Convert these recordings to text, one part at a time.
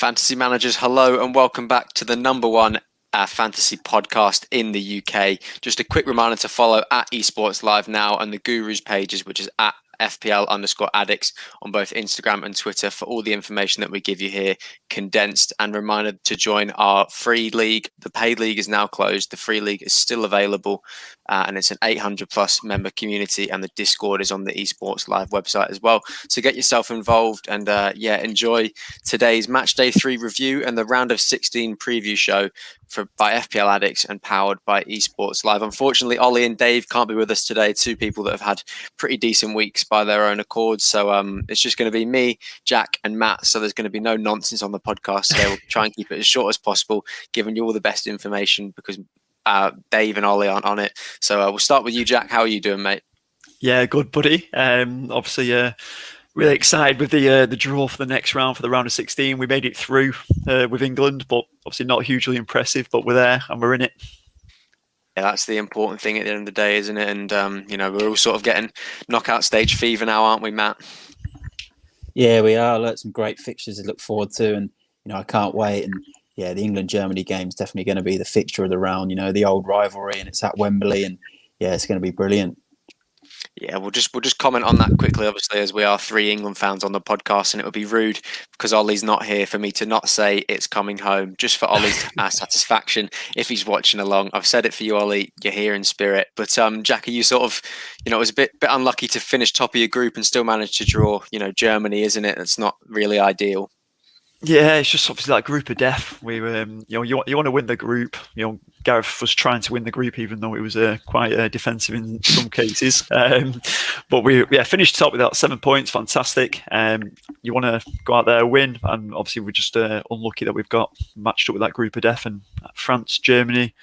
Fantasy managers, hello and welcome back to the number one fantasy podcast in the UK. Just a quick reminder to follow at Esports Live now and the Gurus pages, which is at FPL_addicts on both Instagram and Twitter for all the information that we give you here condensed, and reminder to join our free league. The paid league is now closed. The free league is still available and it's an 800 plus member community, and the Discord is on the Esports Live website as well. So get yourself involved and enjoy today's match day 3 review and the round of 16 preview show by FPL Addicts and powered by Esports Live. Unfortunately, Ollie and Dave can't be with us today, two people that have had pretty decent weeks by their own accord. So it's just going to be me, Jack and Matt. So there's going to be no nonsense on the podcast today. We'll try and keep it as short as possible, giving you all the best information because Dave and Ollie aren't on it. So we'll start with you, Jack. How are you doing, mate? Yeah, good, buddy. Obviously, really excited with the draw for the next round, for the round of 16. We made it through with England, but obviously not hugely impressive, but we're there and we're in it. Yeah, that's the important thing at the end of the day, isn't it? And, we're all sort of getting knockout stage fever now, aren't we, Matt? Yeah, we are. Look, some great fixtures to look forward to. And, I can't wait. And, yeah, the England-Germany game is definitely going to be the fixture of the round, the old rivalry, and it's at Wembley. And, yeah, it's going to be brilliant. Yeah, we'll just comment on that quickly, obviously, as we are 3 England fans on the podcast, and it would be rude because Ollie's not here for me to not say it's coming home, just for Ollie's satisfaction if he's watching along. I've said it for you, Ollie. You're here in spirit. But Jack, are you sort of, it was a bit unlucky to finish top of your group and still manage to draw, Germany, isn't it? It's not really ideal. Yeah, it's just obviously like group of death. We were, you want to win the group. Gareth was trying to win the group, even though it was quite defensive in some cases. But we finished top with that 7 points. Fantastic. You want to go out there and win, and obviously we're just unlucky that we've got matched up with that group of death. And France, Germany,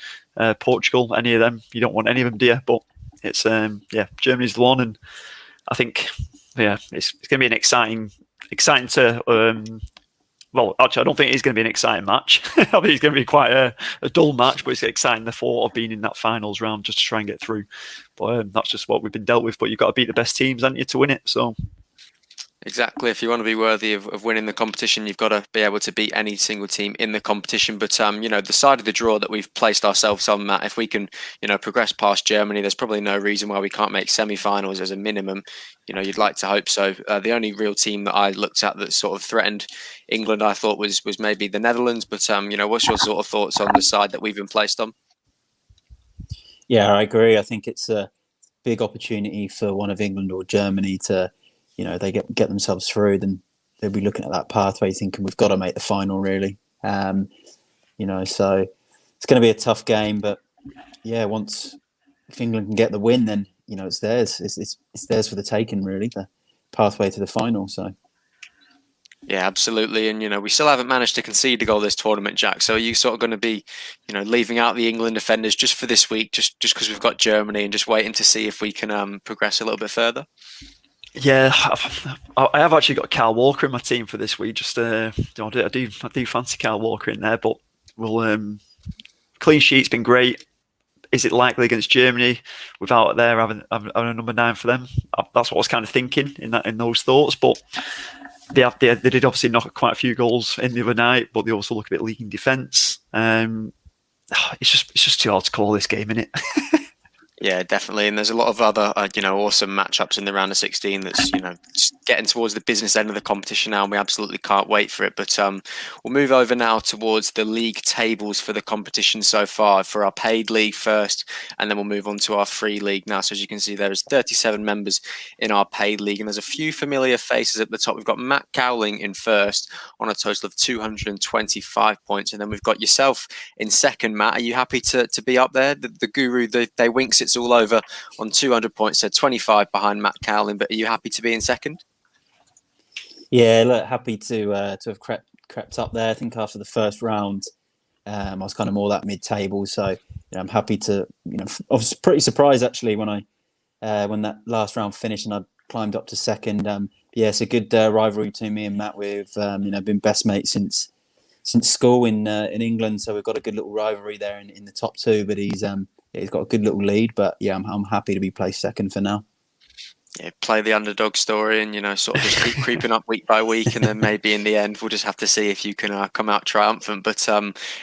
Portugal, any of them. You don't want any of them, do you? But it's Germany's the one, and I think it's going to be an exciting to. Well, actually, I don't think it's going to be an exciting match. I think it's going to be quite a dull match, but it's exciting, the thought of being in that finals round just to try and get through. But that's just what we've been dealt with. But you've got to beat the best teams, haven't you, to win it? So exactly. If you want to be worthy of winning the competition, you've got to be able to beat any single team in the competition. But, the side of the draw that we've placed ourselves on, Matt, if we can, progress past Germany, there's probably no reason why we can't make semi-finals as a minimum. You'd like to hope so. The only real team that I looked at that sort of threatened England, I thought was maybe the Netherlands. But, what's your sort of thoughts on the side that we've been placed on? Yeah, I agree. I think it's a big opportunity for one of England or Germany to, they get themselves through, then they'll be looking at that pathway thinking we've got to make the final, really. So it's going to be a tough game, but yeah, if England can get the win, then it's theirs. It's theirs for the taking, really, the pathway to the final. So yeah, absolutely. And we still haven't managed to concede a goal this tournament, Jack. So are you sort of going to be leaving out the England defenders just for this week, just because we've got Germany, and just waiting to see if we can progress a little bit further? Yeah, I have actually got Kyle Walker in my team for this week. Just I do fancy Kyle Walker in there, but we'll clean sheet's been great. Is it likely against Germany without there having a number 9 for them? That's what I was kind of thinking in those thoughts. But they did obviously knock quite a few goals in the other night, but they also look a bit leaking defence. It's just too hard to call this game, isn't it? Yeah, definitely. And there's a lot of other, awesome matchups in the round of 16 that's, getting towards the business end of the competition now, and we absolutely can't wait for it. But we'll move over now towards the league tables for the competition so far, for our paid league first, and then we'll move on to our free league now. So as you can see, there is 37 members in our paid league, and there's a few familiar faces at the top. We've got Matt Cowling in first on a total of 225 points, and then we've got yourself in second, Matt. Are you happy to be up there? The guru, they winks it's all over on 200 points, so 25 behind Matt Cowling, but are you happy to be in second? Yeah, look, happy to have crept up there. I think after the first round, I was kind of more that mid-table, so I'm happy to. I was pretty surprised actually when that last round finished and I climbed up to second. It's a good rivalry between me and Matt. We've been best mates since school in England, so we've got a good little rivalry there in the top two. But he's got a good little lead. But yeah, I'm happy to be placed second for now. play the underdog story and, sort of just keep creeping up week by week. And then maybe in the end, we'll just have to see if you can come out triumphant. But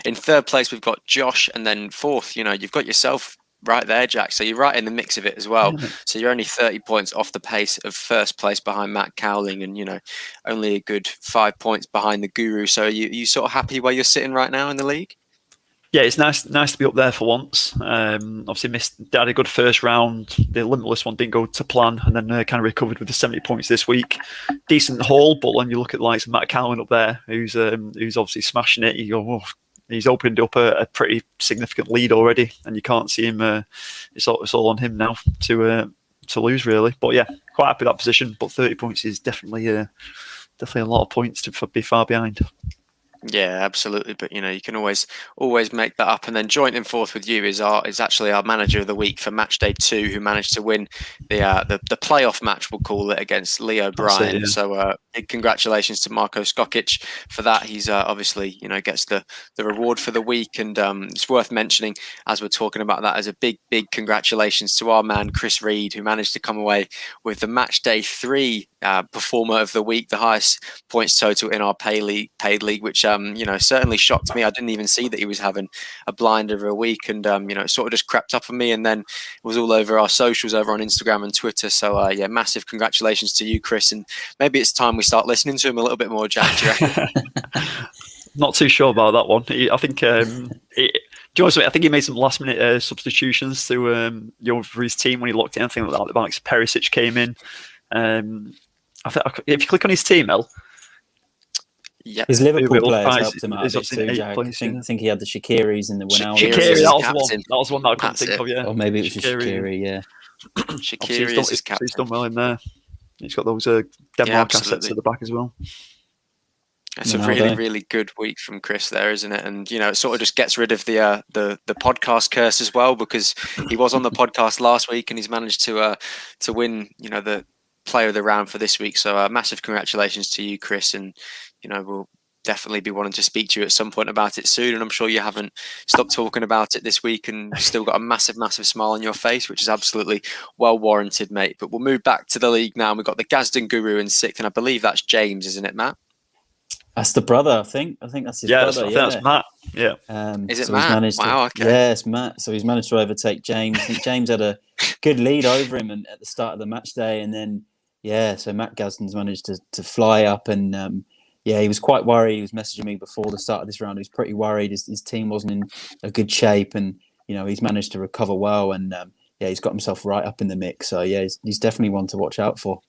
in third place, we've got Josh. And then fourth, you've got yourself right there, Jack. So you're right in the mix of it as well. So you're only 30 points off the pace of first place behind Matt Cowling and, only a good 5 points behind the Guru. So are you sort of happy where you're sitting right now in the league? Yeah, it's nice to be up there for once. Obviously, had a good first round. The Limitless one didn't go to plan, and then kind of recovered with the 70 points this week. Decent haul, but when you look at the likes of Matt Cowan up there, who's obviously smashing it, you go, oh, he's opened up a pretty significant lead already, and you can't see him. It's all on him now to lose, really. But yeah, quite happy with that position. But 30 points is definitely a lot of points to be far behind. Yeah, absolutely. But you can always make that up. And then joint in fourth with you is actually our manager of the week for match day 2, who managed to win the playoff match, we'll call it, against Leo Bryan. Yeah. So big congratulations to Marko Skokic for that. He's obviously gets the reward for the week, and it's worth mentioning as we're talking about that as a big congratulations to our man Chris Reed, who managed to come away with the match day 3 performer of the week, the highest points total in our paid league, which certainly shocked me. I didn't even see that he was having a blind of a week, and it sort of just crept up on me, and then it was all over our socials over on Instagram and Twitter. So massive congratulations to you, Chris, and maybe it's time we start listening to him a little bit more, Jack. Do you reckon? Not too sure about that one. I think I think he made some last minute substitutions to for his team when he looked in. I think that Alex Perisic came in. If you click on his team, El. Yeah, his Liverpool players helped him out a bit too, Jack. I think he had the Shakiris in the win out. Shaqiri, that was one that I couldn't think of. Yeah, or maybe it was just Shaqiri. Yeah, Shaqiri is his captain. He's done well in there. He's got those Denmark assets at the back as well. It's a really good week from Chris there, isn't it? And it sort of just gets rid of the podcast curse as well, because he was on the podcast last week and he's managed to win the player of the round for this week. So massive congratulations to you, Chris, and we'll definitely be wanting to speak to you at some point about it soon. And I'm sure you haven't stopped talking about it this week and still got a massive smile on your face, which is absolutely well warranted, mate. But we'll move back to the league now. We've got the Gazden Guru in 6th, and I believe that's James, isn't it, Matt? That's the brother, I think. I think that's his brother. I think that's Matt. Yeah. Is it Matt? Wow, okay. Yeah, it's Matt. So he's managed to overtake James. I think James had a good lead over him at the start of the match day, and then so Matt Gazden's managed to fly up, and he was quite worried. He was messaging me before the start of this round. He was pretty worried. His team wasn't in a good shape, and he's managed to recover well, and he's got himself right up in the mix. So he's definitely one to watch out for.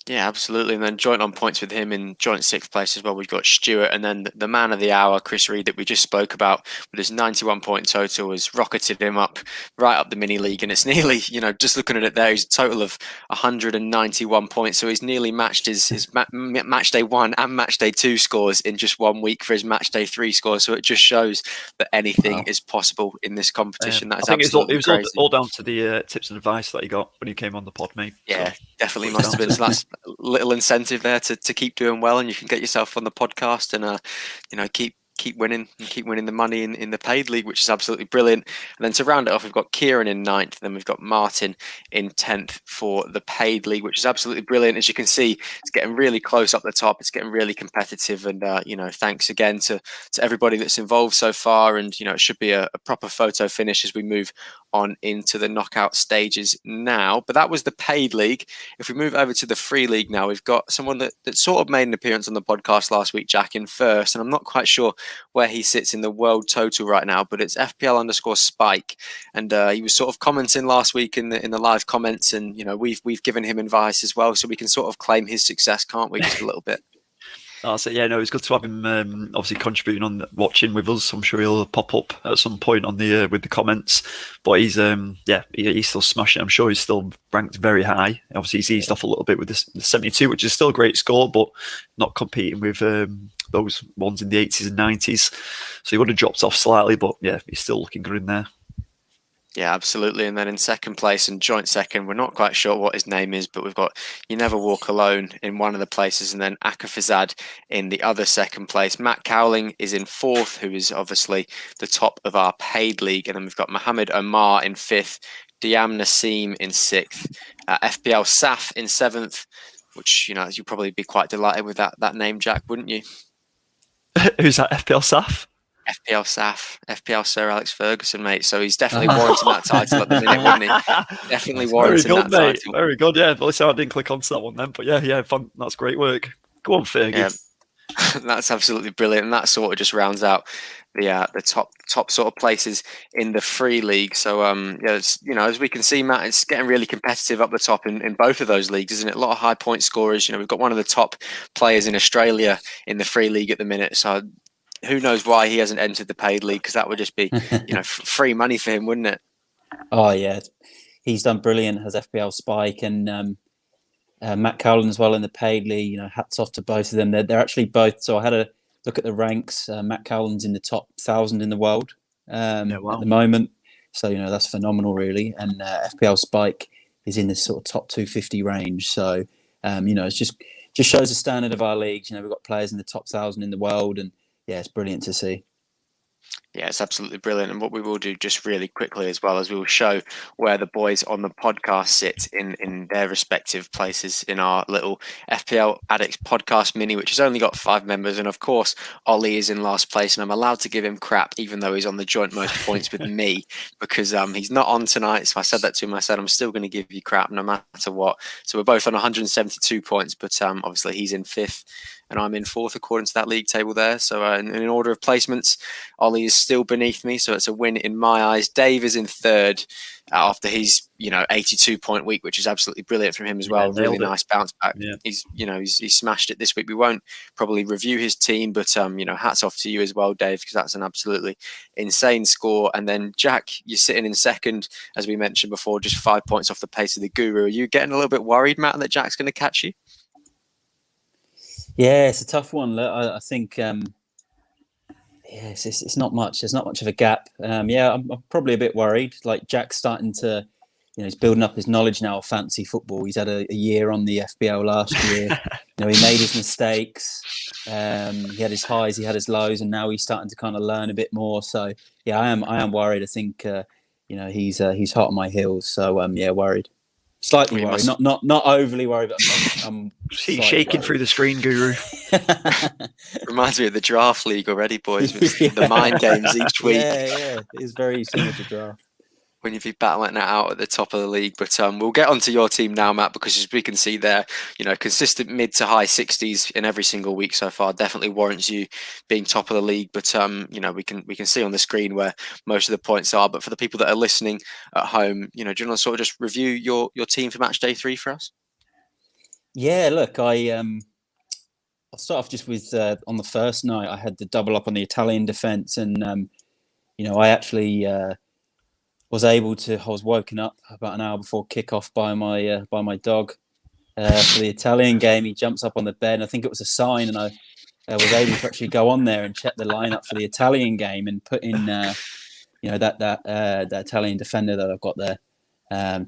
Yeah, absolutely. And then joint on points with him in joint 6th place as well, we've got Stuart, and then the man of the hour, Chris Reed, that we just spoke about with his 91 point total, has rocketed him up right up the mini league, and it's nearly, just looking at it there, he's a total of 191 points, so he's nearly matched his match day 1 and match day 2 scores in just 1 week for his match day 3 scores. So it just shows that anything is possible in this competition. That is absolutely crazy. It was all down to the tips and advice that he got when he came on the pod, mate. Yeah, so definitely must have been. So that's little incentive there to keep doing well, and you can get yourself on the podcast and keep winning and keep winning the money in the paid league, which is absolutely brilliant. And then to round it off, we've got Kieran in 9th, then we've got Martin in 10th for the paid league, which is absolutely brilliant. As you can see, it's getting really close up the top. It's getting really competitive, and thanks again to everybody that's involved so far. And it should be a proper photo finish as we move on into the knockout stages now. But that was the paid league. If we move over to the free league now, we've got someone that sort of made an appearance on the podcast last week, Jack, in first, and I'm not quite sure where he sits in the world total right now, but it's FPL_Spike, and he was sort of commenting last week in the live comments, and we've given him advice as well, so we can sort of claim his success, can't we, just a little bit? So it's good to have him obviously contributing on watching with us. I'm sure he'll pop up at some point on the with the comments. But he's he's still smashing. I'm sure he's still ranked very high. Obviously he's eased off a little bit with the 72, which is still a great score, but not competing with those ones in the 80s and 90s. So he would have dropped off slightly, but he's still looking good in there. Yeah, absolutely. And then in second place and joint second, we're not quite sure what his name is, but we've got You Never Walk Alone in one of the places, and then Akafizad in the other second place. Matt Cowling is in fourth, who is obviously the top of our paid league. And then we've got Mohammed Omar in fifth, Diam Nassim in sixth, FPL Saf in seventh, which, you'd probably be quite delighted with that name, Jack, wouldn't you? Who's that? FPL Saf? FPL Saf, FPL Sir Alex Ferguson, mate. So he's definitely warranting that title at the minute, wouldn't he? Definitely warranting Very good, that mate. title. Very good. Yeah, but listen, I didn't click onto that one then, but yeah, fun. That's great work. Go on, Fergie. Yeah, that's absolutely brilliant, and that sort of just rounds out the top sort of places in the free league. So yeah, as we can see, Matt, it's getting really competitive up the top in both of those leagues, isn't it? A lot of high point scorers. We've got one of the top players in Australia in the free league at the minute. So who knows why he hasn't entered the paid league, because that would just be free money for him, wouldn't it? Oh yeah, he's done brilliant as FPL Spike, and Matt Cowling as well in the paid league. Hats off to both of them. They're actually both. So I had a look at the ranks. Matt Cowling's in the top 1,000 in the world at the moment. So that's phenomenal, really. And FPL Spike is in this sort of top 250 range. So it's just shows the standard of our leagues. We've got players in the top 1,000 in the world, and yeah, it's brilliant to see. Yeah, it's absolutely brilliant. And what we will do just really quickly as well, as we will show where the boys on the podcast sit in their respective places in our little FPL Addicts podcast mini, which has only got 5 members. And of course, Ollie is in last place, and I'm allowed to give him crap, even though he's on the joint most points with me, because he's not on tonight. So I said that to him. I said, I'm still going to give you crap no matter what. So we're both on 172 points, but obviously he's in 5th. And I'm in 4th according to that league table there. So in order of placements, Ollie is still beneath me, so it's a win in my eyes. Dave is in 3rd after his 82-point week, which is absolutely brilliant from him as well. Really nice bounce back. Yeah. He's smashed it this week. We won't probably review his team, but hats off to you as well, Dave, because that's an absolutely insane score. And then Jack, you're sitting in 2nd, as we mentioned before, just 5 points off the pace of the Guru. Are you getting a little bit worried, Matt, that Jack's going to catch you? Yeah, it's a tough one. I think, it's not much. There's not much of a gap. I'm probably a bit worried. Like Jack's starting to, he's building up his knowledge now of fantasy football. He's had a year on the FBL last year. He made his mistakes. He had his highs, he had his lows, and now he's starting to kind of learn a bit more. So yeah, I am worried. I think he's hot on my heels. So worried. Slightly worried, not overly worried, but I'm shaking worried through the screen, Guru. Reminds me of the draft league already, boys, with the mind games each week. Yeah, it is very similar to draft. When you'd be battling that out at the top of the league. But we'll get onto your team now, Matt, because as we can see there, consistent mid to high 60s in every single week so far definitely warrants you being top of the league. But we can see on the screen where most of the points are. But for the people that are listening at home, do you want to sort of just review your team for match day 3 for us? Yeah, look, I'll start off just with on the first night I had the double up on the Italian defence, and I actually I was woken up about an hour before kickoff by my dog for the Italian game. He jumps up on the bed, and I think it was a sign, and I was able to actually go on there and check the lineup for the Italian game and put in that Italian defender that I've got there,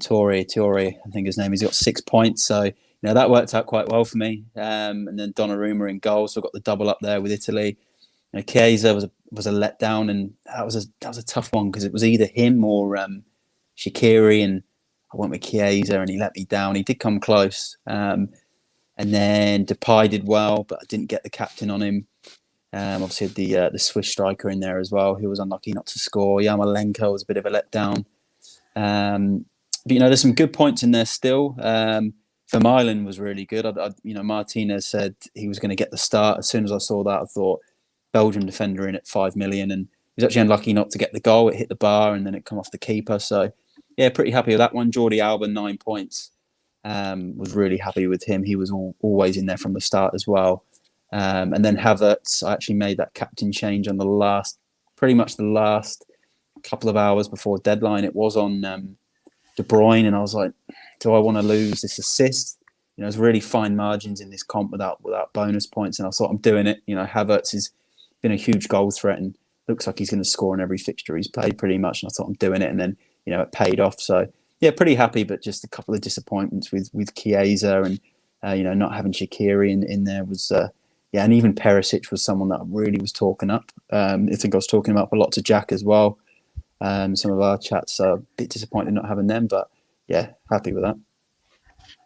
Torre, I think his name is. He's got 6 points, so that worked out quite well for me. And then Donnarumma in goal, so I got the double up there with Italy. Chiesa was a letdown, and that was a tough one because it was either him or Shaqiri, and I went with Chiesa, and he let me down. He did come close, and then Depay did well, but I didn't get the captain on him. Obviously, had the Swiss striker in there as well, who was unlucky not to score. Yarmolenko was a bit of a letdown, but there's some good points in there still. Vermaelen was really good. Martinez said he was going to get the start. As soon as I saw that, I thought, Belgium defender in at 5 million, and he was actually unlucky not to get the goal. It hit the bar and then it come off the keeper. So yeah, pretty happy with that one. Jordi Alba, 9 points. Was really happy with him. He was always in there from the start as well. And then Havertz, I actually made that captain change on pretty much the last couple of hours before deadline. It was on De Bruyne, and I was like, do I want to lose this assist? There's really fine margins in this comp without bonus points, and I thought, I'm doing it. Havertz has been a huge goal threat and looks like he's going to score in every fixture he's played pretty much, and I thought, I'm doing it. And then it paid off. So yeah, pretty happy, but just a couple of disappointments with Chiesa and not having Shaqiri in there was and even Perisic was someone that I really was talking up. I think I was talking him up a lot to Jack as well. Some of our chats, so a bit disappointed not having them, but yeah, happy with that.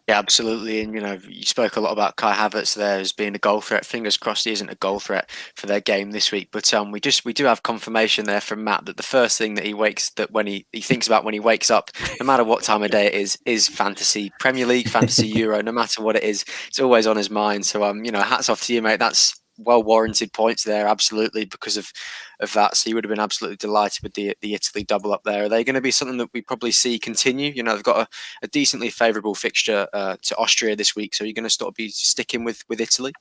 Yeah, absolutely. And, you spoke a lot about Kai Havertz there as being a goal threat. Fingers crossed he isn't a goal threat for their game this week. But we do have confirmation there from Matt that the first thing that when he thinks about when he wakes up, no matter what time of day it is fantasy Premier League, fantasy Euro, no matter what it is, it's always on his mind. So hats off to you, mate. That's well warranted points there, absolutely, because of that. So you would have been absolutely delighted with the Italy double up there. Are they going to be something that we probably see continue? They've got a decently favourable fixture to Austria this week, so you're going to sort of be sticking with Italy.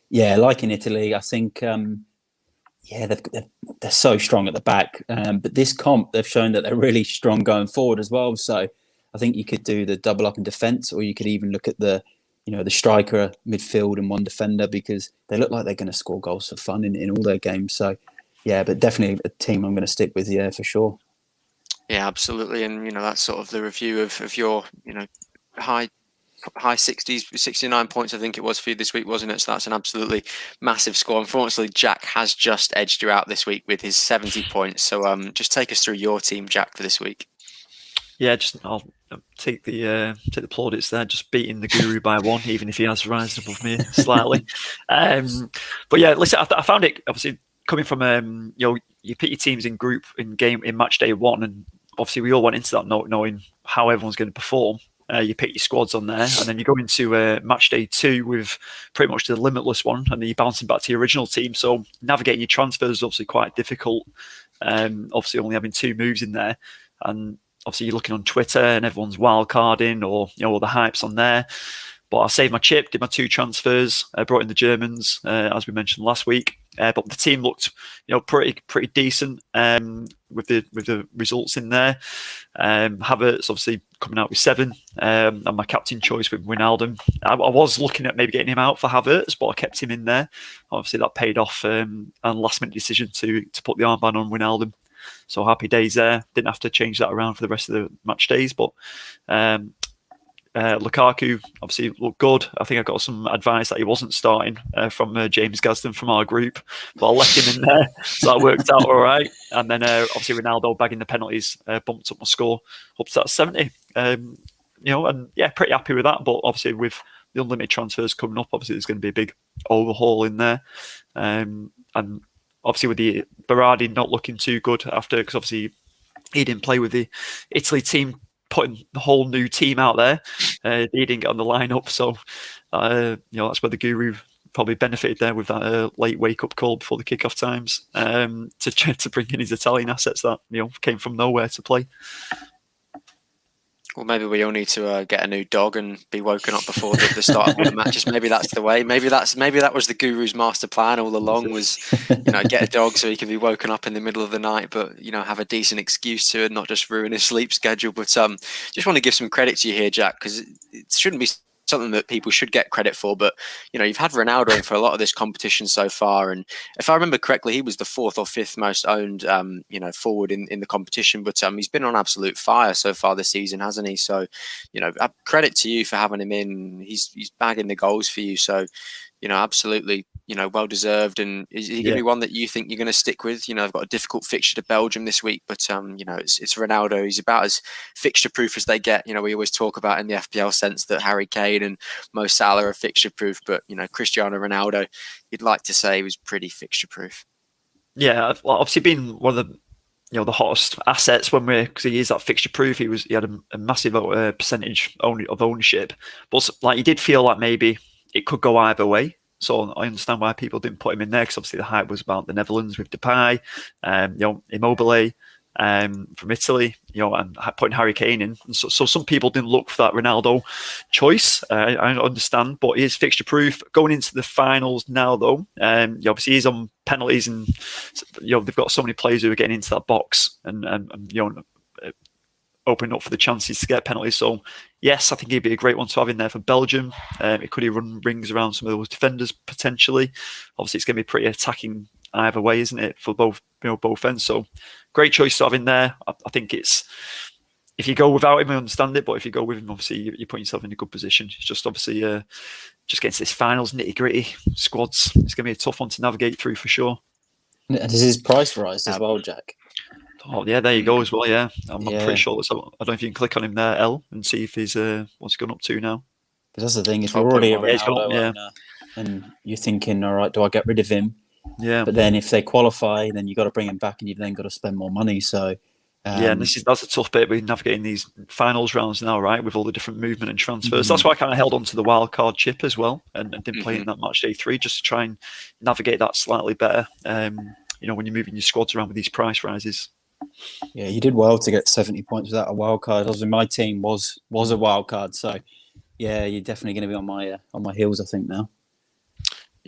Yeah, like in Italy, I think they're so strong at the back, but this comp they've shown that they're really strong going forward as well. So I think you could do the double up in defence, or you could even look at the striker, midfield, and one defender, because they look like they're going to score goals for fun in all their games. So, yeah, but definitely a team I'm going to stick with, for sure. Yeah, absolutely. And, that's sort of the review of your, high 60s, 69 points, I think it was for you this week, wasn't it? So that's an absolutely massive score. Unfortunately, Jack has just edged you out this week with his 70 points. So just take us through your team, Jack, for this week. Yeah, I'll take the plaudits there, just beating the Guru by one, even if he has risen above me slightly. But yeah, listen, I found it obviously coming from you pick your teams in match day one, and obviously we all went into that knowing how everyone's going to perform. You pick your squads on there, and then you go into match day two with pretty much the limitless one, and then you're bouncing back to your original team. So navigating your transfers is obviously quite difficult. Obviously only having 2 moves in there, and obviously, you're looking on Twitter and everyone's wildcarding or all the hype's on there. But I saved my chip, did my 2 transfers, brought in the Germans, as we mentioned last week. But the team looked, pretty decent with the results in there. Havertz obviously coming out with 7, and my captain choice with Wijnaldum. I was looking at maybe getting him out for Havertz, but I kept him in there. Obviously, that paid off, and last minute decision to put the armband on Wijnaldum. So happy days there. Didn't have to change that around for the rest of the match days. But Lukaku obviously looked good. I think I got some advice that he wasn't starting from James Gaston from our group, but I left him in there, so that worked out all right. And then obviously Ronaldo bagging the penalties bumped up my score up to that 70. And yeah, pretty happy with that. But obviously with the unlimited transfers coming up, obviously there's going to be a big overhaul in there, and obviously with the Berardi not looking too good after, because obviously he didn't play with the Italy team, putting the whole new team out there. He didn't get on the lineup, so that's where the Guru probably benefited there with that late wake up call before the kickoff times to bring in his Italian assets that came from nowhere to play. Well, maybe we all need to get a new dog and be woken up before the start of all the matches. Maybe that's the way. Maybe that was the Guru's master plan all along, was get a dog so he can be woken up in the middle of the night, but have a decent excuse to, and not just ruin his sleep schedule. But just want to give some credit to you here, Jack, because it shouldn't be something that people should get credit for, but you've had Ronaldo in for a lot of this competition so far, and if I remember correctly, he was the 4th or 5th most owned forward in the competition, but he's been on absolute fire so far this season, hasn't he? So credit to you for having him in. He's bagging the goals for you, so absolutely well deserved. And is he going to be one that you think you're going to stick with? I've got a difficult fixture to Belgium this week, but it's Ronaldo. He's about as fixture proof as they get. We always talk about in the FPL sense that Harry Kane and Mo Salah are fixture proof, but Cristiano Ronaldo, you'd like to say he was pretty fixture proof. Yeah, well, obviously being one of the the hottest assets because he is that fixture proof. He had a massive percentage of ownership, but like, you did feel like maybe it could go either way. So I understand why people didn't put him in there, because obviously the hype was about the Netherlands with Depay, Immobile from Italy, and putting Harry Kane in. And so some people didn't look for that Ronaldo choice. I understand, but he is fixture proof. Going into the finals now, though, obviously he's on penalties, and they've got so many players who are getting into that box and opening up for the chances to get penalties. So yes, I think he'd be a great one to have in there for Belgium. It could run rings around some of those defenders potentially. Obviously, it's going to be pretty attacking either way, isn't it, for both both ends? So great choice to have in there. I think it's, if you go without him, I understand it, but if you go with him, obviously you're putting yourself in a good position. It's just obviously just getting to this finals nitty gritty squads. It's going to be a tough one to navigate through for sure. And does his price rise as well, Jack? Oh yeah, there you go as well. Yeah, I'm pretty sure. I don't know if you can click on him there, L, and see if he's what's he gone up to now. Because that's the thing. If you're already a Ronaldo yeah. owner, and you're thinking, all right, do I get rid of him? Yeah. But then if they qualify, then you've got to bring him back, and you've then got to spend more money. So yeah, and that's a tough bit with navigating these finals rounds now, right? With all the different movement and transfers. That's why I kind of held on to the wild card chip as well, and didn't play in that match day 3, just to try and navigate that slightly better. You know, when you're moving your squads around with these price rises. Yeah, you did well to get 70 points without a wild card. Obviously, my team was a wild card, so yeah, you're definitely going to be on my heels, I think, now.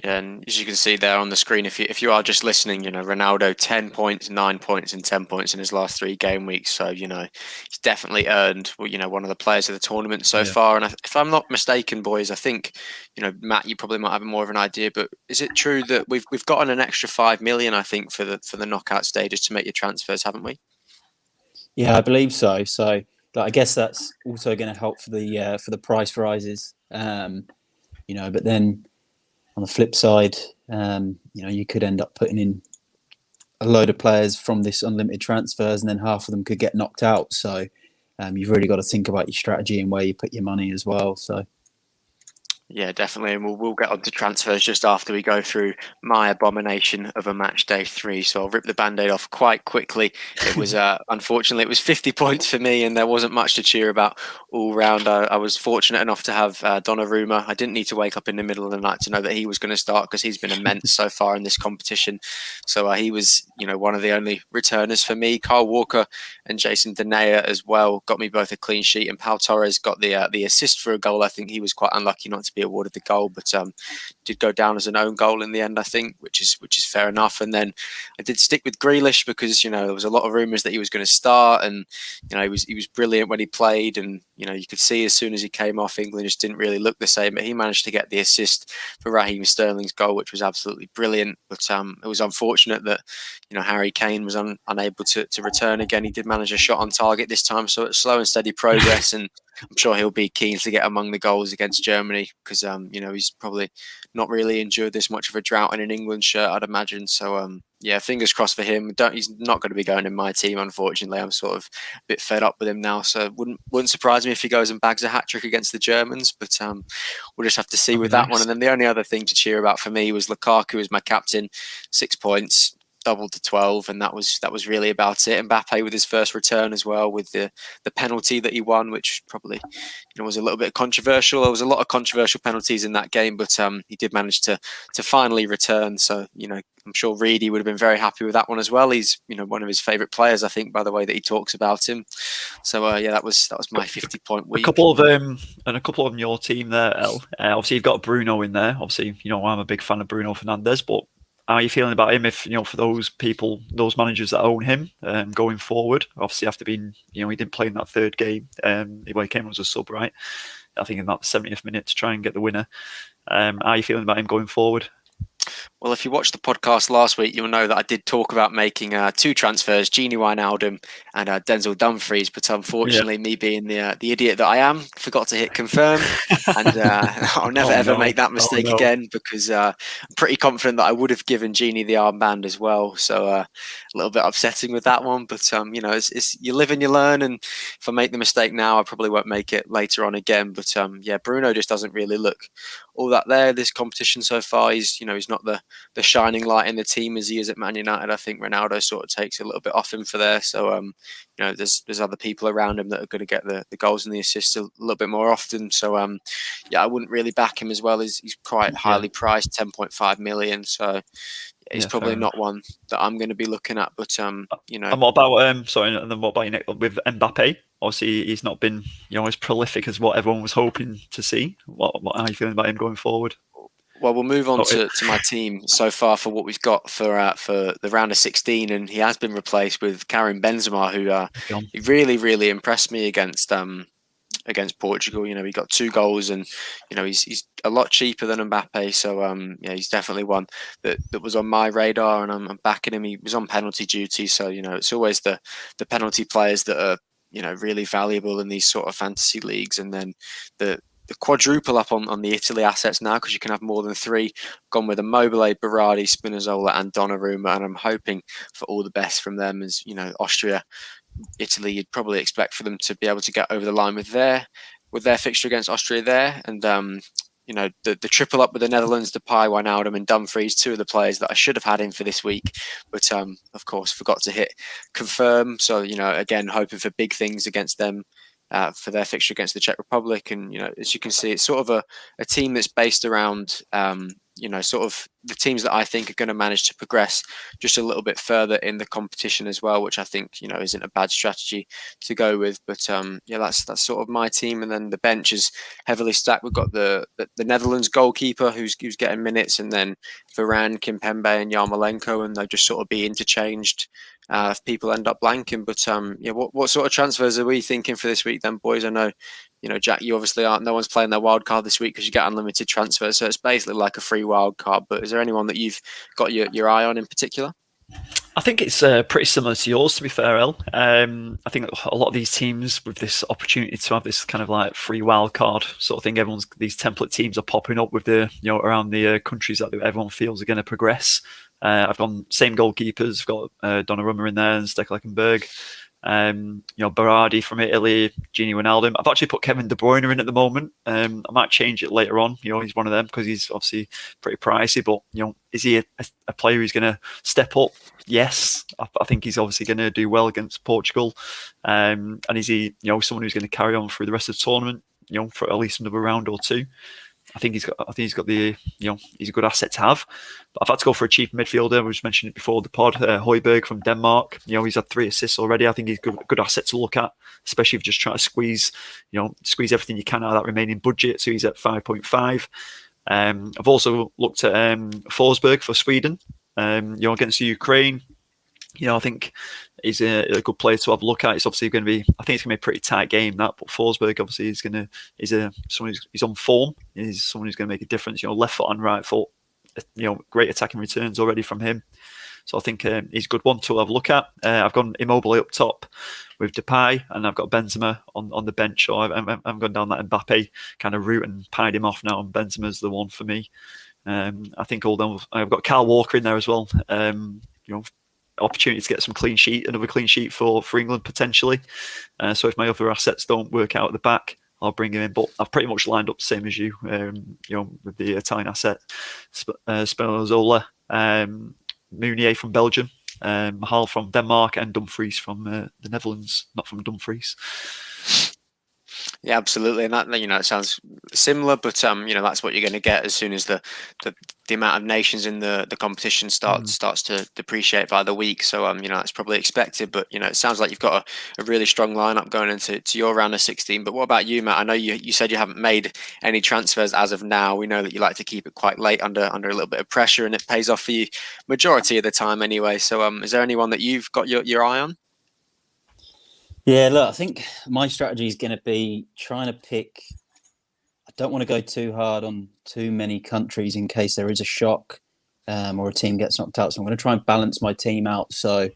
Yeah, and as you can see there on the screen, if you are just listening, you know, Ronaldo 10 points, 9 points, and 10 points in his last 3 game weeks. So you know, he's definitely earned, you know, one of the players of the tournament so far. And if I'm not mistaken, boys, I think, you know, Matt, you probably might have more of an idea, but is it true that we've gotten an extra 5 million, I think, for the knockout stages to make your transfers, haven't we? Yeah, I believe so. So I guess that's also going to help for the price rises. You know, but then on the flip side, you know, you could end up putting in a load of players from this unlimited transfers, and then half of them could get knocked out. So you've really got to think about your strategy and where you put your money as well. So. Yeah, definitely, and we'll get on to transfers just after we go through my abomination of a match day 3. So I'll rip the band-aid off quite quickly. It was unfortunately it was 50 points for me, and there wasn't much to cheer about all round. I was fortunate enough to have Donnarumma. I didn't need to wake up in the middle of the night to know that he was going to start, because he's been immense so far in this competition. So he was, you know, one of the only returners for me. Kyle Walker and Jason Denayer as well got me both a clean sheet, and Pau Torres got the assist for a goal. I think he was quite unlucky not to be awarded the goal, but did go down as an own goal in the end, I think, which is fair enough. And then I did stick with Grealish because, you know, there was a lot of rumours that he was going to start, and you know, he was brilliant when he played, and you know, you could see as soon as he came off, England just didn't really look the same. But he managed to get the assist for Raheem Sterling's goal, which was absolutely brilliant. But it was unfortunate that, you know, Harry Kane was unable to return again. He did manage a shot on target this time, so it's slow and steady progress, and I'm sure he'll be keen to get among the goals against Germany, because you know, he's probably not really endured this much of a drought in an England shirt, I'd imagine. So yeah, fingers crossed for him. He's not going to be going in my team, unfortunately. I'm sort of a bit fed up with him now, so wouldn't surprise me if he goes and bags a hat trick against the Germans. But we'll just have to see with that one. And then the only other thing to cheer about for me was Lukaku as my captain, 6 points. Doubled to 12, and that was really about it. Mbappe with his first return as well, with the penalty that he won, which probably, you know, was a little bit controversial. There was a lot of controversial penalties in that game, but he did manage to finally return. So, you know, I'm sure Reedy would have been very happy with that one as well. He's, you know, one of his favourite players, I think, by the way that he talks about him. So yeah, that was my 50-point week. A couple of them in your team there, El. Obviously, you've got Bruno in there. Obviously, you know, I'm a big fan of Bruno Fernandes, but how are you feeling about him? If, you know, for those people, those managers that own him going forward, obviously after being, you know, he didn't play in that 3rd game. He came as a sub, right? I think in that 70th minute to try and get the winner. How are you feeling about him going forward? Well, if you watched the podcast last week, you'll know that I did talk about making 2 transfers, Gini Wijnaldum and Denzel Dumfries. But unfortunately, me being the idiot that I am, forgot to hit confirm. And I'll never ever make that mistake again, because I'm pretty confident that I would have given Gini the armband as well. So a little bit upsetting with that one. But, you know, it's you live and you learn. And if I make the mistake now, I probably won't make it later on again. But yeah, Bruno just doesn't really look all that there this competition so far. He's not the shining light in the team as he is at Man United. I think Ronaldo sort of takes a little bit off him for there. So you know, there's other people around him that are going to get the goals and the assists a little bit more often. So yeah, I wouldn't really back him as well. He's quite highly priced, 10.5 million. So yeah, he's probably not one that I'm going to be looking at. But you know. And what about and then what about with Mbappe? Obviously, he's not been, you know, as prolific as what everyone was hoping to see. What are you feeling about him going forward? Well, we'll move on to my team so far for what we've got for the round of 16, and he has been replaced with Karim Benzema, who he really, really impressed me against against Portugal. You know, he got 2 goals, and you know he's a lot cheaper than Mbappe. So yeah, he's definitely one that was on my radar, and I'm backing him. He was on penalty duty, so you know it's always the penalty players that are, you know, really valuable in these sort of fantasy leagues, and then the quadruple up on the Italy assets now, because you can have more than 3. Gone with Immobile, Berardi, Spinazzola, and Donnarumma, and I'm hoping for all the best from them. As you know, Austria, Italy, you'd probably expect for them to be able to get over the line with their fixture against Austria there, and you know, the triple up with the Netherlands, Depay, Wijnaldum, and Dumfries, 2 of the players that I should have had in for this week, but of course forgot to hit confirm. So you know, again, hoping for big things against them. For their fixture against the Czech Republic, and you know, as you can see, it's sort of a team that's based around you know, sort of the teams that I think are going to manage to progress just a little bit further in the competition as well, which I think, you know, isn't a bad strategy to go with. But yeah, that's sort of my team, and then the bench is heavily stacked. We've got the Netherlands goalkeeper who's getting minutes, and then Varane, Kimpembe, and Yarmolenko, and they'll just sort of be interchanged if people end up blanking. But yeah, what sort of transfers are we thinking for this week then, boys? I know, you know, Jack, you obviously aren't. No one's playing their wild card this week because you get unlimited transfers, so it's basically like a free wild card. But is there anyone that you've got your eye on in particular? I think it's pretty similar to yours, to be fair, El. I think a lot of these teams with this opportunity to have this kind of like free wild card sort of thing, these template teams are popping up with the, you know, around the countries that everyone feels are going to progress. I've gone same goalkeepers, got Donnarumma in there and Stekelenburg. You know, Berardi from Italy, Gini Wijnaldum. I've actually put Kevin De Bruyne in at the moment. I might change it later on. You know, he's one of them because he's obviously pretty pricey. But you know, is he a player who's going to step up? Yes, I think he's obviously going to do well against Portugal. And is he, you know, someone who's going to carry on through the rest of the tournament? You know, for at least another round or 2. I think he's got the, you know, he's a good asset to have. But I've had to go for a cheap midfielder. We just mentioned it before the pod, Højbjerg from Denmark. You know, he's had 3 assists already. I think he's a good asset to look at, especially if you're just trying to squeeze everything you can out of that remaining budget. So he's at 5.5. I've also looked at Forsberg for Sweden. You know, against the Ukraine. You know, I think he's a good player to have a look at. It's obviously going to be, I think it's going to be a pretty tight game, that. But Forsberg obviously someone who's on form. He's someone who's going to make a difference. You know, left foot and right foot. You know, great attacking returns already from him. So I think he's a good one to have a look at. I've gone Immobile up top with Depay, and I've got Benzema on the bench. So I'm going down that Mbappe kind of route and pied him off now. And Benzema's the one for me. I think I've got Kyle Walker in there as well. You know, opportunity to get another clean sheet for England potentially. So if my other assets don't work out at the back, I'll bring him in. But I've pretty much lined up the same as you. You know, with the Italian asset, Spinazzola, Meunier from Belgium, Mahal from Denmark, and Dumfries from the Netherlands, not from Dumfries. Yeah, absolutely, and that, you know, it sounds similar, but you know, that's what you're going to get as soon as the amount of nations in the competition starts to depreciate by the week. So you know, that's probably expected, but you know, it sounds like you've got a really strong lineup going into your round of 16. But what about you, Matt? I know you said you haven't made any transfers as of now. We know that you like to keep it quite late under a little bit of pressure, and it pays off for you majority of the time anyway. So is there anyone that you've got your eye on? Yeah, look, I think my strategy is going to be trying to pick. I don't want to go too hard on too many countries in case there is a shock or a team gets knocked out. So I'm going to try and balance my team out. So,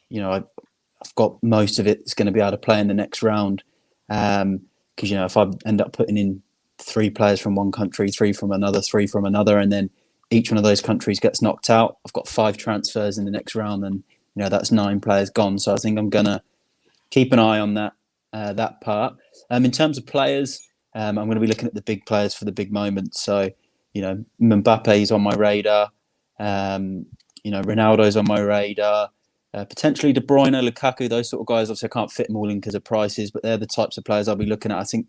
you know, I've got most of it that's going to be able to play in the next round. Because, you know, if I end up putting in 3 players from one country, 3 from another, 3 from another, and then each one of those countries gets knocked out, I've got 5 transfers in the next round, and, you know, that's 9 players gone. So I think I'm going to keep an eye on that part. In terms of players, I'm going to be looking at the big players for the big moments. So, you know, Mbappe's on my radar. You know, Ronaldo's on my radar. Potentially De Bruyne, Lukaku, those sort of guys. Obviously, I can't fit them all in because of prices, but they're the types of players I'll be looking at. I think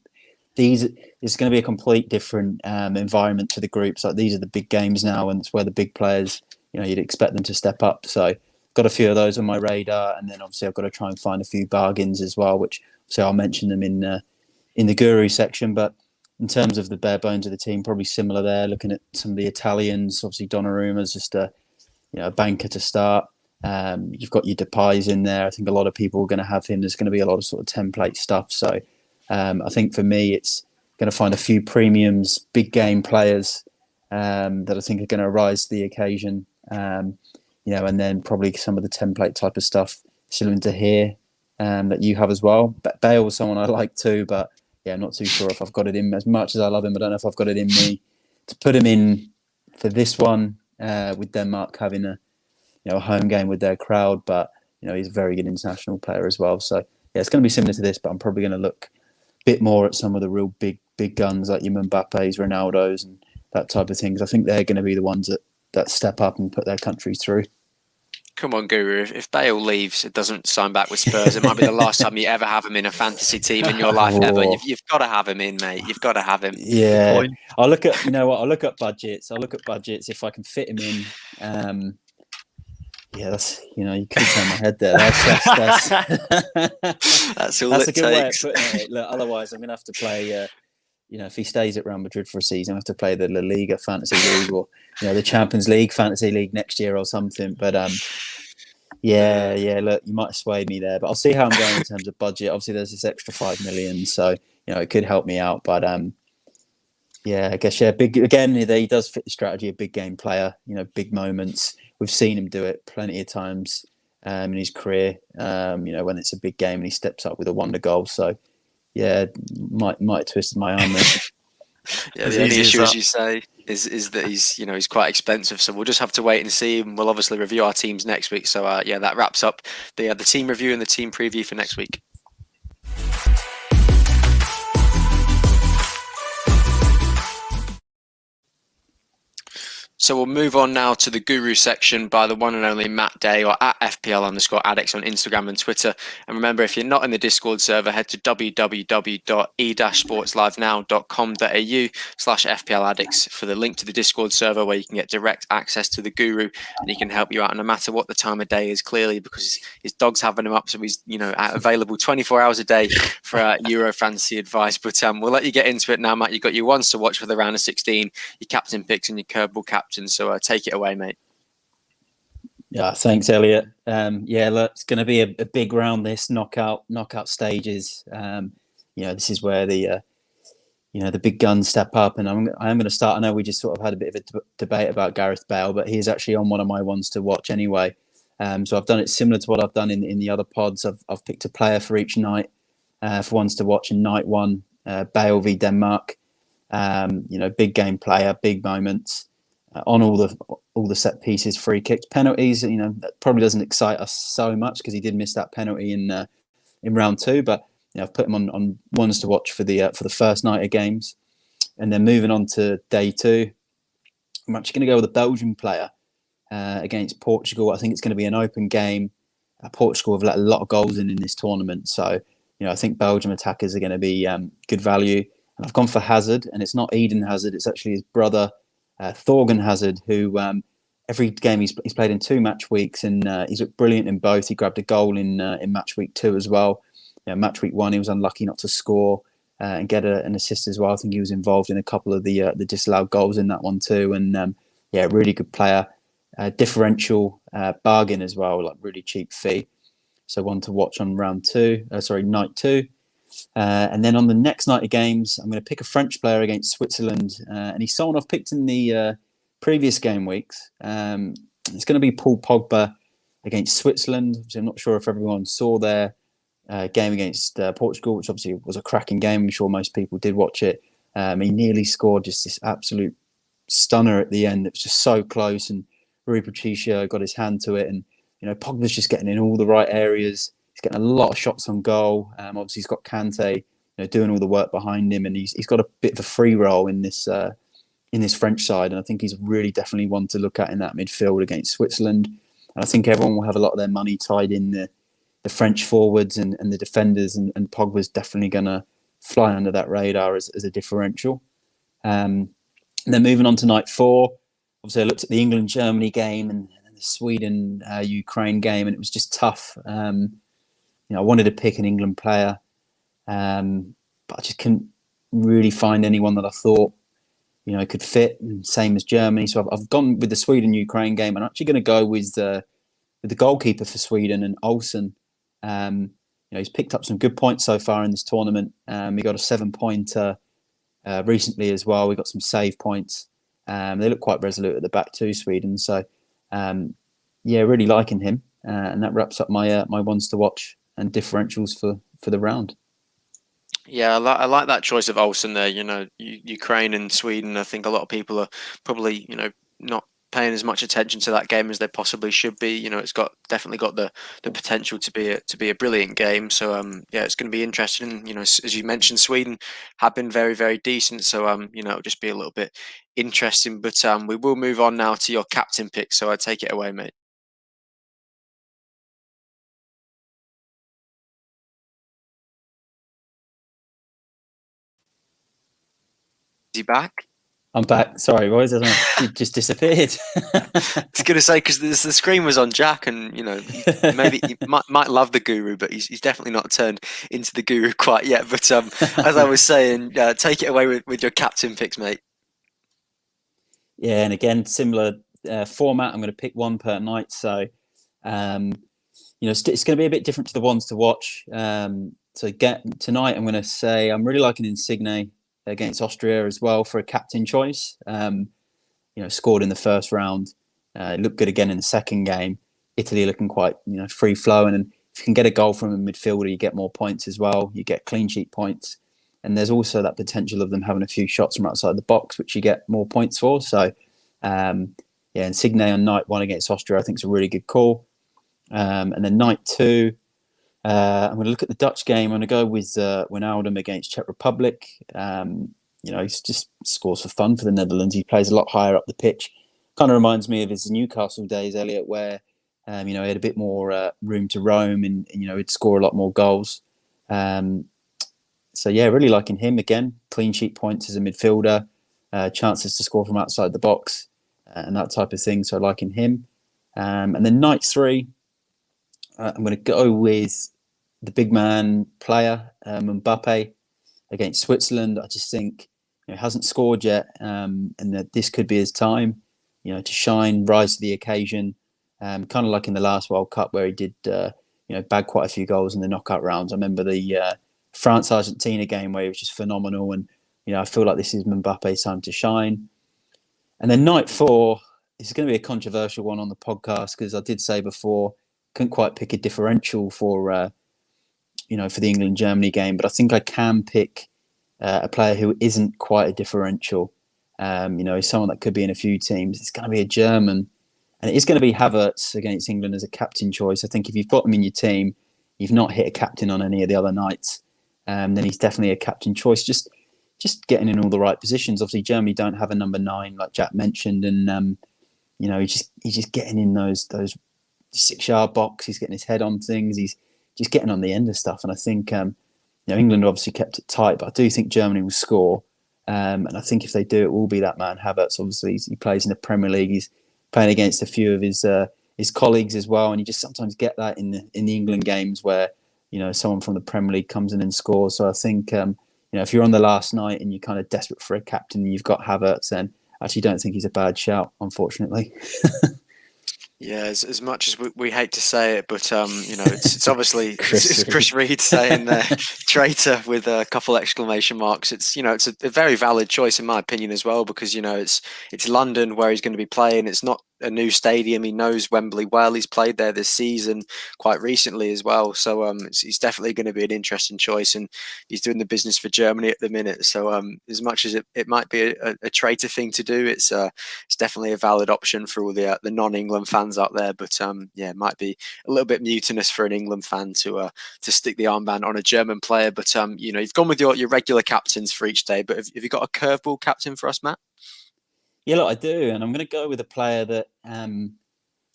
it's going to be a complete different environment to the groups. Like, these are the big games now, and it's where the big players, you know, you'd expect them to step up. So, got a few of those on my radar, and then obviously I've got to try and find a few bargains as well, which so I'll mention them in the guru section. But in terms of the bare bones of the team, probably similar there. Looking at some of the Italians, obviously Donnarumma's just a banker to start. You've got your Depays in there. I think a lot of people are going to have him. There's going to be a lot of sort of template stuff. So I think for me, it's going to find a few premiums, big game players that I think are going to rise to the occasion. And then probably some of the template type of stuff still into here that you have as well. But Bale was someone I like too, but I'm not too sure if I've got it in. As much as I love him, I don't know if I've got it in me to put him in for this one with Denmark having a home game with their crowd. But he's a very good international player as well. So it's going to be similar to this, but I'm probably going to look a bit more at some of the real big guns like your Mbappe's, Ronaldo's, and that type of thing. I think they're going to be the ones that step up and put their countries through. Come on, Guru. If Bale leaves, it doesn't sign back with Spurs. It might be the last time you ever have him in a fantasy team in your life ever. You've got to have him in, mate. You've got to have him. Yeah, I'll look at I'll look at budgets. If I can fit him in. That's you could turn my head there. That's that's all that's it a good takes. way of putting it. Look, otherwise, I'm going to have to play. If he stays at Real Madrid for a season, I have to play the La Liga Fantasy League or the Champions League Fantasy League next year or something. But look, you might have swayed me there, but I'll see how I'm going in terms of budget. Obviously, there's this extra 5 million, so it could help me out. But I guess big again. He does fit the strategy. A big game player, big moments. We've seen him do it plenty of times in his career. When it's a big game and he steps up with a wonder goal. So. Yeah, might have twisted my arm there. Yeah, the only issue, as you say, is that he's quite expensive. So we'll just have to wait and see. And we'll obviously review our teams next week. So that wraps up the team review and the team preview for next week. So we'll move on now to the Guru section by the one and only Matt Day, or at FPL_addicts on Instagram and Twitter. And remember, if you're not in the Discord server, head to www.e-sportslive.now.com.au/FPL addicts for the link to the Discord server where you can get direct access to the Guru and he can help you out no matter what the time of day is, clearly, because his dog's having him up. So he's, available 24 hours a day for Euro fantasy advice. But we'll let you get into it now, Matt. You've got your ones to watch for the round of 16, your captain picks and your curveball captain. So take it away, mate. Yeah, thanks, Elliot. Look, it's going to be a big round. This knockout stages. This is where the big guns step up, and I am going to start. I know we just sort of had a bit of a debate about Gareth Bale, but he's actually on one of my ones to watch anyway. So I've done it similar to what I've done in the other pods. I've picked a player for each night for ones to watch in night one. Bale v Denmark. Big game player, big moments. On all the set pieces, free kicks, penalties. That probably doesn't excite us so much because he did miss that penalty in round 2. But I've put him on ones to watch for the first night of games, and then moving on to day 2, I'm actually going to go with a Belgian player against Portugal. I think it's going to be an open game. Portugal have let a lot of goals in this tournament, so I think Belgium attackers are going to be good value. And I've gone for Hazard, and it's not Eden Hazard; it's actually his brother. Thorgan Hazard, who every game he's played in 2 match weeks, and he's looked brilliant in both. He grabbed a goal in match week 2 as well. Match week 1, he was unlucky not to score and get an assist as well. I think he was involved in a couple of the disallowed goals in that one too. And really good player, differential bargain as well, like really cheap fee. So one to watch on night 2. And then on the next night of games, I'm going to pick a French player against Switzerland. And he's someone I've picked in the previous game weeks. It's going to be Paul Pogba against Switzerland. So I'm not sure if everyone saw their game against Portugal, which obviously was a cracking game. I'm sure most people did watch it. He nearly scored just this absolute stunner at the end. It was just so close. And Rui Patricio got his hand to it. And, Pogba's just getting in all the right areas. He's getting a lot of shots on goal. Obviously, he's got Kante, doing all the work behind him, and he's got a bit of a free role in this French side. And I think he's really definitely one to look at in that midfield against Switzerland. And I think everyone will have a lot of their money tied in the French forwards and the defenders, and Pogba's definitely going to fly under that radar as a differential. And then moving on to night 4, obviously I looked at the England-Germany game and the Sweden-Ukraine game, and it was just tough. I wanted to pick an England player, but I just couldn't really find anyone that I thought, could fit. And same as Germany, so I've gone with the Sweden-Ukraine game. I'm actually going to go with the goalkeeper for Sweden, and Olsen. he's picked up some good points so far in this tournament. He got a 7-pointer recently as well. We got some save points. They look quite resolute at the back too, Sweden. So, really liking him. And that wraps up my my ones to watch and differentials for the round. Yeah, I like that choice of Olsen there. Ukraine and Sweden. I think a lot of people are probably not paying as much attention to that game as they possibly should be. It's definitely got the potential to be a brilliant game. So it's going to be interesting. As you mentioned, Sweden have been very, very decent. So it'll just be a little bit interesting. But we will move on now to your captain pick. So I take it away, mate. Is he back? I'm back. Sorry, boys. You just disappeared. I was going to say, because the screen was on Jack, and maybe he might love the guru, but he's definitely not turned into the guru quite yet. But as I was saying, take it away with your captain picks, mate. Yeah, and again, similar format. I'm going to pick one per night, so it's going to be a bit different to the ones to watch. Tonight, I'm going to say I'm really liking Insigne against Austria as well for a captain choice. Scored in the first round, looked good again in the second game. Italy looking quite free flowing, and if you can get a goal from a midfielder, you get more points as well. You get clean sheet points, and there's also that potential of them having a few shots from outside the box, which you get more points for. So, Insigne on night one against Austria, I think is a really good call. And then night two, I'm going to look at the Dutch game. I'm going to go with Wijnaldum against Czech Republic. He just scores for fun for the Netherlands. He plays a lot higher up the pitch. Kind of reminds me of his Newcastle days, Elliot, where he had a bit more room to roam and he'd score a lot more goals. Really liking him again. Clean sheet points as a midfielder, chances to score from outside the box, and that type of thing. So liking him. And then night three, I'm going to go with the big man player, Mbappe, against Switzerland. I just think hasn't scored yet, and that this could be his time, to shine, rise to the occasion. Kind of like in the last World Cup where he did, bag quite a few goals in the knockout rounds. I remember the France-Argentina game where he was just phenomenal, and I feel like this is Mbappe's time to shine. And then night four, this is going to be a controversial one on the podcast because I did say before, couldn't quite pick a differential for for the England-Germany game, but I think I can pick a player who isn't quite a differential. Someone that could be in a few teams. It's going to be a German, and it is going to be Havertz against England as a captain choice. I think if you've got him in your team, you've not hit a captain on any of the other nights, then he's definitely a captain choice. Just getting in all the right positions. Obviously, Germany don't have a number 9, like Jack mentioned, and he's just getting in those 6-yard box. He's getting his head on things. He's just getting on the end of stuff. And I think England obviously kept it tight, but I do think Germany will score. And I think if they do, it will be that man Havertz. Obviously, he plays in the Premier League. He's playing against a few of his colleagues as well, and you just sometimes get that in the England games where someone from the Premier League comes in and scores. So I think if you're on the last night and you're kind of desperate for a captain and you've got Havertz, then I actually don't think he's a bad shout, unfortunately. Yeah, as much as we hate to say it, but it's obviously it's Chris Reed saying there, traitor with a couple exclamation marks. It's it's a very valid choice in my opinion as well, because it's London where he's going to be playing. It's not a new stadium. He knows Wembley well. He's played there this season quite recently as well. So he's definitely going to be an interesting choice, and he's doing the business for Germany at the minute. So as much as it might be a traitor thing to do, it's definitely a valid option for all the non-England fans out there. But it might be a little bit mutinous for an England fan to stick the armband on a German player. But you've gone with your regular captains for each day. But have you got a curveball captain for us, Matt? Yeah, look, I do, and I'm going to go with a player that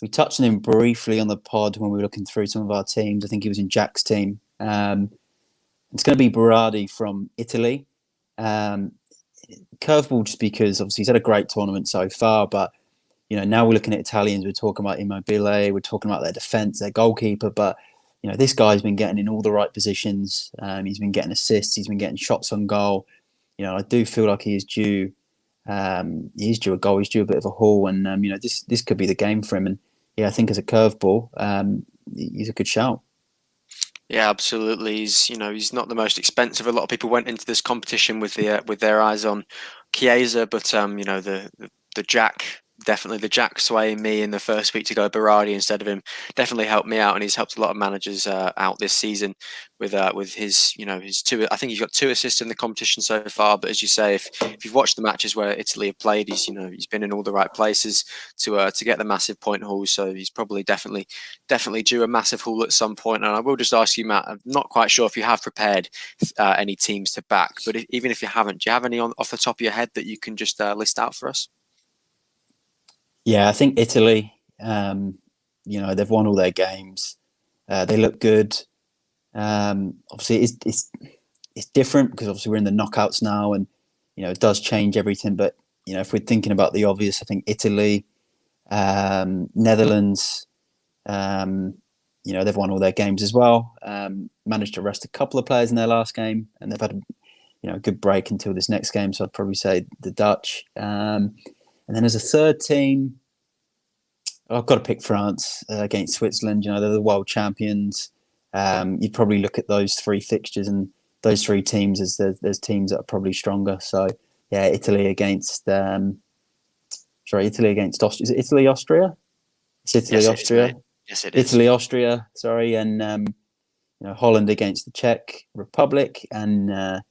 we touched on him briefly on the pod when we were looking through some of our teams. I think he was in Jack's team. It's going to be Berardi from Italy. Curveball just because obviously he's had a great tournament so far, but now we're looking at Italians. We're talking about Immobile. We're talking about their defence, their goalkeeper, but this guy's been getting in all the right positions. He's been getting assists. He's been getting shots on goal. I do feel like he is due. He's due a goal. He's due a bit of a haul, and this could be the game for him. And I think as a curveball, he's a good shout. Yeah, absolutely. He's not the most expensive. A lot of people went into this competition with their eyes on Chiesa, but the Jack, definitely the Jack swaying me in the first week to go Berardi instead of him definitely helped me out, and he's helped a lot of managers out this season with his his two. I think he's got 2 assists in the competition so far. But as you say, if you've watched the matches where Italy have played, he's been in all the right places to get the massive point hauls. So he's probably definitely due a massive haul at some point. And I will just ask you, Matt, I'm not quite sure if you have prepared any teams to back, but even if you haven't, do you have any off the top of your head that you can just list out for us? Yeah, I think Italy. They've won all their games. They look good. Obviously, it's different because obviously we're in the knockouts now, and it does change everything. But if we're thinking about the obvious, I think Italy, Netherlands. They've won all their games as well. Managed to rest a couple of players in their last game, and they've had a good break until this next game. So I'd probably say the Dutch. And then as a third team, I've got to pick France against Switzerland. They're the world champions. You'd probably look at those 3 fixtures and those 3 teams as there's teams that are probably stronger. So yeah, Italy against Italy against Austria. Is it Italy Austria? It's Italy Austria. Yes, it is. Italy Austria. Sorry, and Holland against the Czech Republic, and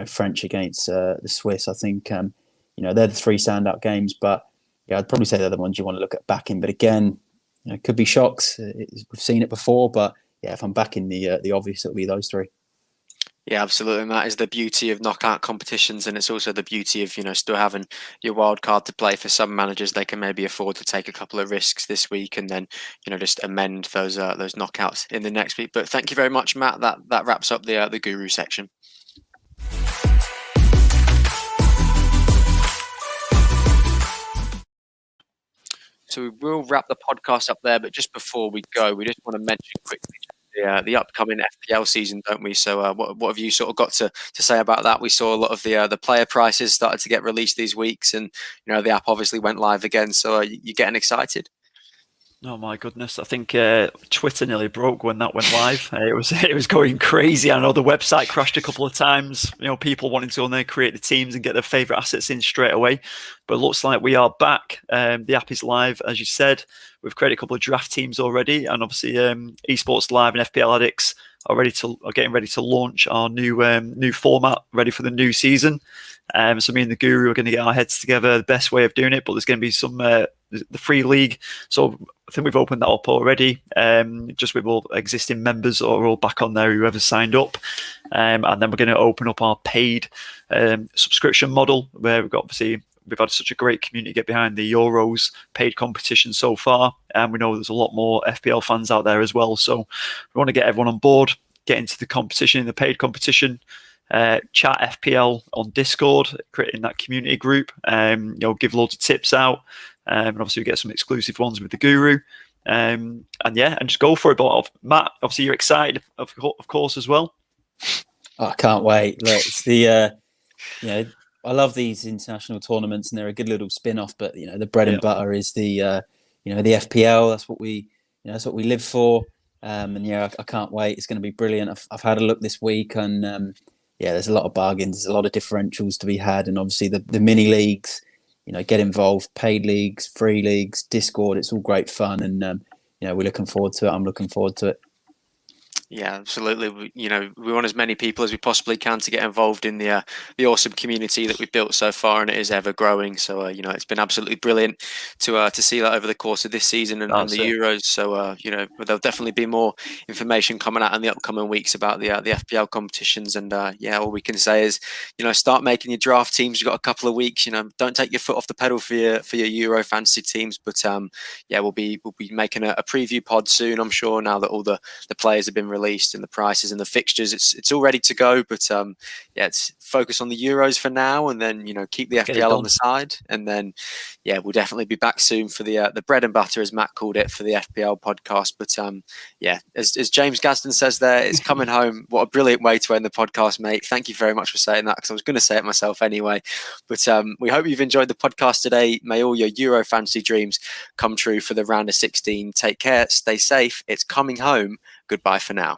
French against the Swiss. I think they're the 3 standout games, but yeah, I'd probably say they're the ones you want to look at backing. But again, it could be shocks. We've seen it before, but yeah, if I'm backing the obvious, it'll be those 3. Yeah, absolutely. And that is the beauty of knockout competitions, and it's also the beauty of still having your wild card to play. For some managers, they can maybe afford to take a couple of risks this week and then just amend those knockouts in the next week. But thank you very much, Matt. That wraps up the guru section. So we will wrap the podcast up there, but just before we go, we just want to mention quickly the upcoming FPL season, don't we? So what have you sort of got to say about that? We saw a lot of the player prices started to get released these weeks, and the app obviously went live again. So you getting excited? Oh my goodness! I think Twitter nearly broke when that went live. It was going crazy. I know the website crashed a couple of times. People wanting to only create the teams and get their favorite assets in straight away. But it looks like we are back. The app is live, as you said. We've created a couple of draft teams already, and obviously Esports Live and FPL Addicts are getting ready to launch our new format, ready for the new season. So me and the Guru are going to get our heads together, the best way of doing it. But there's going to be some the free league. So I think we've opened that up already. Just with all existing members are all back on there, whoever signed up. And then we're going to open up our paid subscription model, where we've had such a great community get behind the Euros paid competition so far. And we know there's a lot more FPL fans out there as well. So we want to get everyone on board, get into the competition, in the paid competition. Chat FPL on Discord, creating that community group. Give loads of tips out, and obviously we get some exclusive ones with the Guru. And just go for it. But Matt, obviously you're excited, of course, as well. Oh, I can't wait. Look, it's the I love these international tournaments, and they're a good little spin-off. But the bread and butter is the the FPL. That's what we live for. I can't wait. It's going to be brilliant. I've had a look this week, and there's a lot of bargains. There's a lot of differentials to be had, and obviously the mini leagues. Get involved. Paid leagues, free leagues, Discord. It's all great fun, and we're looking forward to it. I'm looking forward to it. Yeah, absolutely. We want as many people as we possibly can to get involved in the awesome community that we've built so far, and it is ever growing. So it's been absolutely brilliant to see that over the course of this season and the Euros. So there'll definitely be more information coming out in the upcoming weeks about the FPL competitions. And all we can say is start making your draft teams. You've got a couple of weeks. Don't take your foot off the pedal for your Euro fantasy teams. But we'll be making a preview pod soon, I'm sure. Now that all the players have been released and the prices and the fixtures, it's all ready to go. But it's focus on the Euros for now, and then keep the FPL on the side, and then we'll definitely be back soon for the bread and butter, as Matt called it, for the FPL podcast. But as James Gaston says there, it's coming home. What a brilliant way to end the podcast, mate. Thank you very much for saying that, because I was going to say it myself anyway. But we hope you've enjoyed the podcast today. May all your Euro fantasy dreams come true for the round of 16. Take care, stay safe. It's coming home. Goodbye for now.